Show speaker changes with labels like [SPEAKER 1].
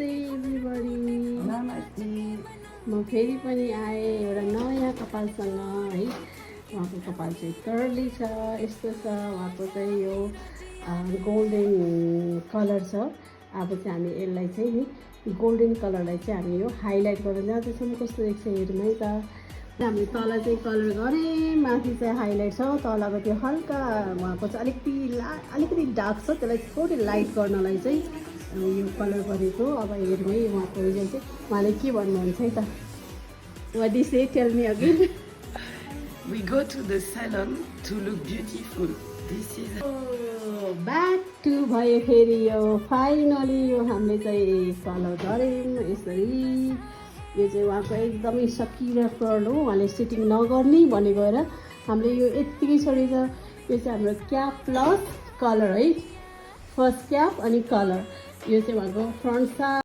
[SPEAKER 1] नमस्ते एभ्रिबडी,
[SPEAKER 2] नमस्ते।
[SPEAKER 1] म फेरि पनि आएँ एउटा नयाँ कपालसँग है। उहाँको कपाल चाहिँ कर्ली छ, यस्तो छ। उहाँको चाहिँ यो गोल्डन कलर छ। अब चाहिँ हामी यसलाई चाहिँ नि गोल्डन कलरलाई चाहिँ हामी यो हाइलाइट गर्न जाँदैछौँ। कस्तो देख्छ हेर्नु है त। हामी तल चाहिँ कलर गरेँ, माथि चाहिँ हाइलाइट छ। तलको त्यो हल्का उहाँको चाहिँ अलिकति डार्क छ, त्यसलाई थोरै लाइट गर्नलाई चाहिँ यो कलर गरेको। अब हेरौँ है उहाँको रिजल्ट चाहिँ, उहाँले के भन्नुहुन्छ है त। What do you say? Tell me again.
[SPEAKER 2] We go to the salon to look beautiful. This is
[SPEAKER 1] back to भयो फेरि यो फाइनली यो हामीले चाहिँ कलर गऱ्यौँ यसरी। यो चाहिँ उहाँको एकदमै सकिलो कर्ल हो, उहाँले सेटिङ नगर्ने भने गएर हामीले यो यत्तिकै छोडेछ। यो चाहिँ हाम्रो क्याप प्लस कलर है, फर्स्ट क्याप अनि कलर। यो चाहिँ उहाँको फ्रन्ट साइड